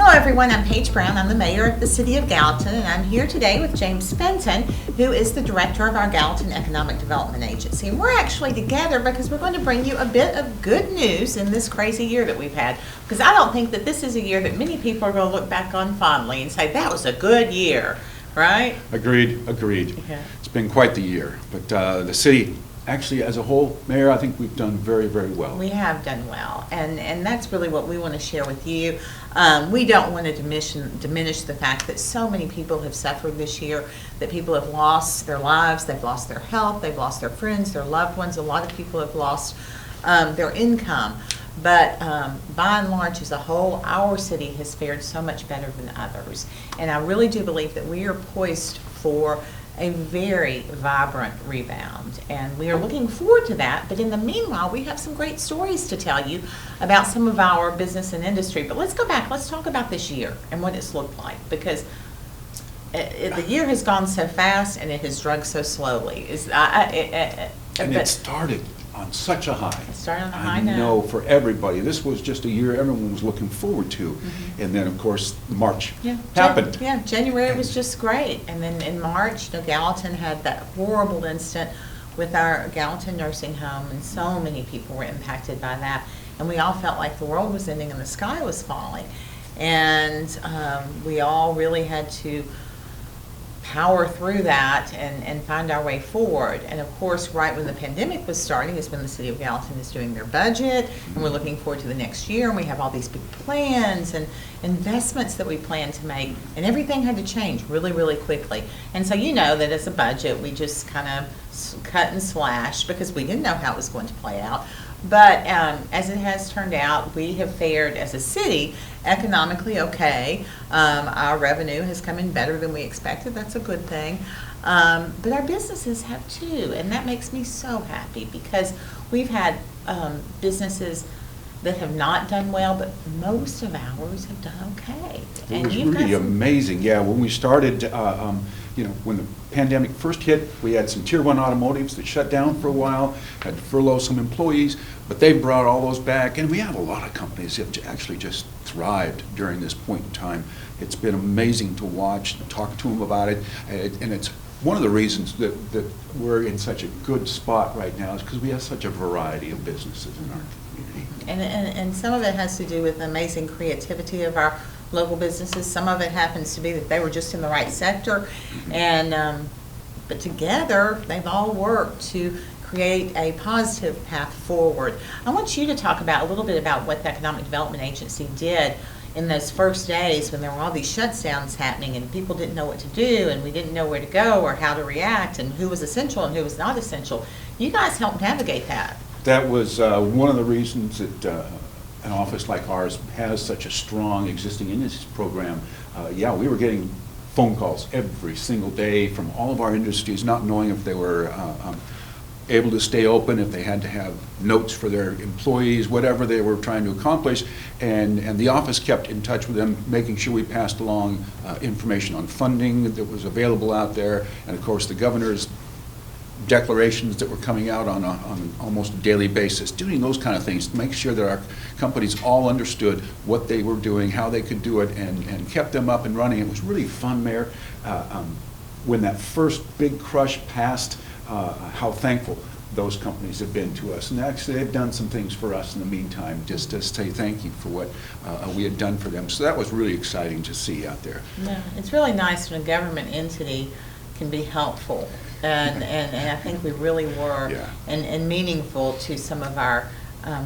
Hello everyone, I'm Paige Brown. I'm the mayor of the city of Gallatin, and I'm here today with James Fenton, who is the director of our Gallatin Economic Development Agency. And we're actually together because we're going to bring you a bit of good news in this crazy year that we've had. Because I don't think that this is a year that many people are going to look back on fondly and say, that was a good year, right? Agreed. Yeah. It's been quite the year, but the city, actually as a whole, Mayor, I think we've done very, very well. We have done well, and that's really what we want to share with you. We don't want to diminish the fact that so many people have suffered this year, that people have lost their lives, they've lost their health, they've lost their friends, their loved ones. A lot of people have lost their income. But by and large, as a whole, our city has fared so much better than others. And I really do believe that we are poised for a very vibrant rebound, and we are looking forward to that. But in the meanwhile, we have some great stories to tell you about some of our business and industry. But let's go back, let's talk about this year and what it's looked like, because the year has gone so fast and it has drugged so slowly. It started on such a high. It started on a high note. I know for everybody, this was just a year everyone was looking forward to. Mm-hmm. And then, of course, March happened. January was just great. And then in March, Gallatin had that horrible incident with our Gallatin nursing home, and so many people were impacted by that. And we all felt like the world was ending and the sky was falling. And we all really had to power through that and find our way forward. And of course, right when the pandemic was starting is when the city of Gallatin is doing their budget, and we're looking forward to the next year, and we have all these big plans and investments that we plan to make, and everything had to change really, really quickly. And so you know that as a budget, we just kind of cut and slash because we didn't know how it was going to play out. But as it has turned out, we have fared as a city economically okay. Our revenue has come in better than we expected. That's a good thing. But our businesses have too, and that makes me so happy, because we've had businesses that have not done well, but most of ours have done okay. It was really amazing. Yeah, when we started, when the pandemic first hit, we had some Tier 1 automotives that shut down for a while, had to furlough some employees, but they brought all those back, and we have a lot of companies that have actually just thrived during this point in time. It's been amazing to watch and talk to them about it, and it's one of the reasons that we're in such a good spot right now is because we have such a variety of businesses in our community. And some of it has to do with the amazing creativity of our local businesses. Some of it happens to be that they were just in the right sector, and but together they've all worked to create a positive path forward. I want you to talk about a little bit about what the Economic Development Agency did in those first days when there were all these shutdowns happening and people didn't know what to do, and we didn't know where to go or how to react, and who was essential and who was not essential. You guys helped navigate that. That was one of the reasons that an office like ours has such a strong existing industry program. We were getting phone calls every single day from all of our industries, not knowing if they were able to stay open, if they had to have notes for their employees, whatever they were trying to accomplish, and the office kept in touch with them, making sure we passed along information on funding that was available out there, and of course the governor's declarations that were coming out on almost a daily basis, doing those kind of things to make sure that our companies all understood what they were doing, how they could do it, and kept them up and running. It was really fun, Mayor. When that first big crush passed, how thankful those companies have been to us. And actually they've done some things for us in the meantime, just to say thank you for what we had done for them. So that was really exciting to see out there. Yeah, it's really nice when a government entity can be helpful. And I think we really were, and meaningful to some of our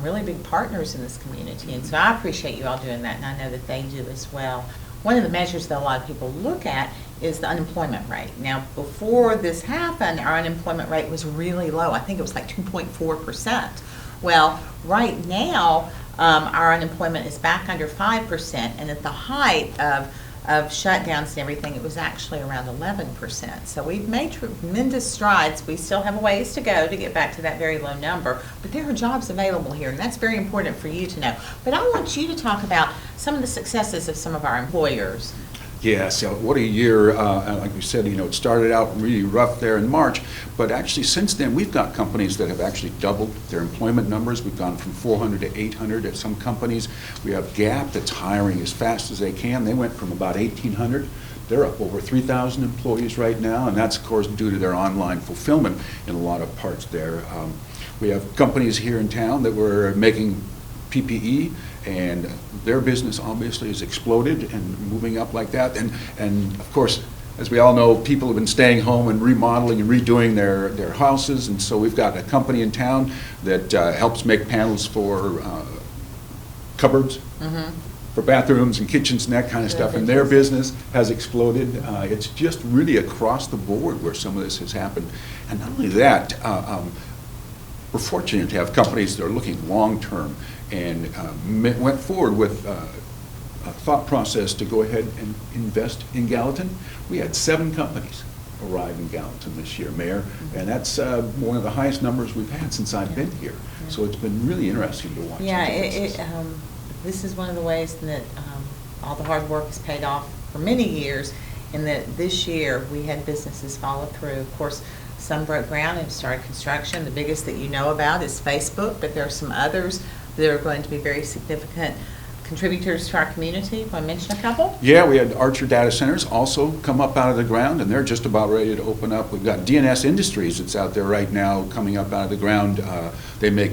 really big partners in this community. And so I appreciate you all doing that, and I know that they do as well. One of the measures that a lot of people look at is the unemployment rate. Now, before this happened, our unemployment rate was really low. I think it was like 2.4%. Well, right now, our unemployment is back under 5%, and at the height of shutdowns and everything, it was actually around 11%. So we've made tremendous strides. We still have a ways to go to get back to that very low number, but there are jobs available here, and that's very important for you to know. But I want you to talk about some of the successes of some of our employers. Yes, what a year. Like we said, it started out really rough there in March, but actually since then, we've got companies that have actually doubled their employment numbers. We've gone from 400 to 800 at some companies. We have Gap that's hiring as fast as they can. They went from about 1,800. They're up over 3,000 employees right now, and that's, of course, due to their online fulfillment in a lot of parts there. We have companies here in town that were making PPE, and their business obviously has exploded and moving up like that. And of course, as we all know, people have been staying home and remodeling and redoing their houses, and so we've got a company in town that helps make panels for cupboards, for bathrooms and kitchens and that kind of stuff, and their business has exploded. It's just really across the board where some of this has happened. And not only that, we're fortunate to have companies that are looking long-term and went forward with a thought process to go ahead and invest in Gallatin. We had 7 companies arrive in Gallatin this year, Mayor, and that's one of the highest numbers we've had since I've been here. So it's been really interesting to watch. Yeah, this is one of the ways that all the hard work has paid off for many years, in that this year we had businesses follow through. Of course, some broke ground and started construction. The biggest that you know about is Facebook, but there are some others that are going to be very significant contributors to our community. Want to mention a couple? Yeah, we had Archer Data Centers also come up out of the ground, and they're just about ready to open up. We've got DNS Industries that's out there right now coming up out of the ground. They make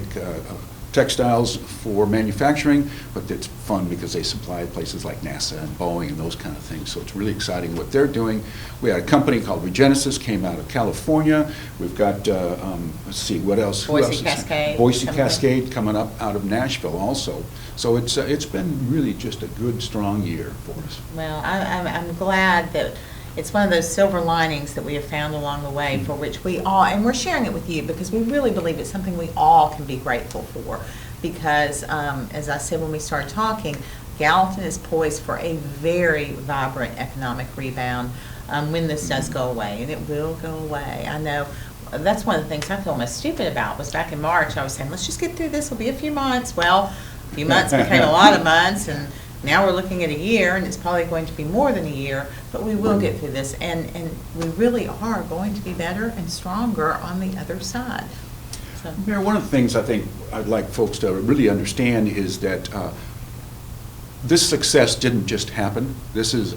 textiles for manufacturing, but it's fun because they supply places like NASA and Boeing and those kind of things, so it's really exciting what they're doing. We had a company called Regenesis, came out of California. We've got, let's see, what else? Boise Cascade. Boise Cascade coming up out of Nashville also. So it's been really just a good, strong year for us. Well, I'm glad that it's one of those silver linings that we have found along the way, for which we all, and we're sharing it with you because we really believe it's something we all can be grateful for. Because, as I said when we started talking, Gallatin is poised for a very vibrant economic rebound when this does go away, and it will go away. I know that's one of the things I feel most stupid about, was back in March I was saying, let's just get through this, it'll be a few months. Well, a few months became a lot of months, and now we're looking at a year, and it's probably going to be more than a year, but we will get through this, and we really are going to be better and stronger on the other side. So. Mayor, one of the things I think I'd like folks to really understand is that this success didn't just happen. This is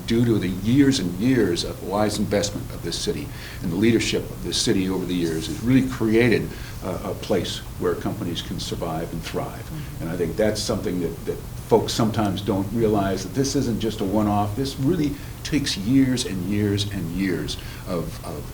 due to the years and years of wise investment of this city, and the leadership of this city over the years has really created a place where companies can survive and thrive. And I think that's something that folks sometimes don't realize, that this isn't just a one-off. This really takes years and years and years of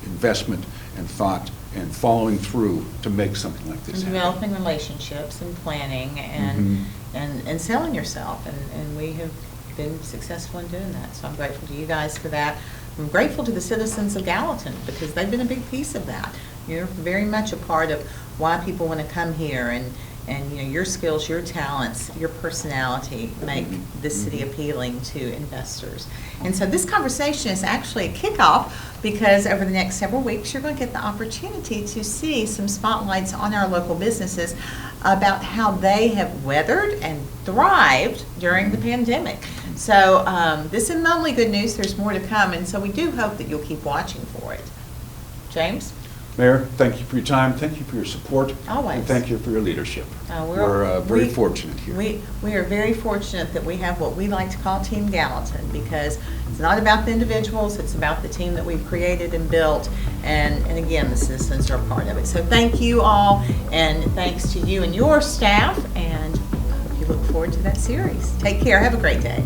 investment and thought and following through to make something like this and happen. developing relationships and planning and selling yourself, and we have been successful in doing that. So I'm grateful to you guys for that. I'm grateful to the citizens of Gallatin, because they've been a big piece of that. You're very much a part of why people want to come here, and your skills, your talents, your personality make this city appealing to investors. And so this conversation is actually a kickoff, because over the next several weeks you're going to get the opportunity to see some spotlights on our local businesses about how they have weathered and thrived during the pandemic. So this is not only good news, there's more to come, and so we do hope that you'll keep watching for it. James? Mayor, thank you for your time. Thank you for your support. Always. And thank you for your leadership. We're very fortunate here. We are very fortunate that we have what we like to call Team Gallatin, because it's not about the individuals, it's about the team that we've created and built, and again, the citizens are a part of it. So thank you all, and thanks to you and your staff, and I hope you look forward to that series. Take care. Have a great day.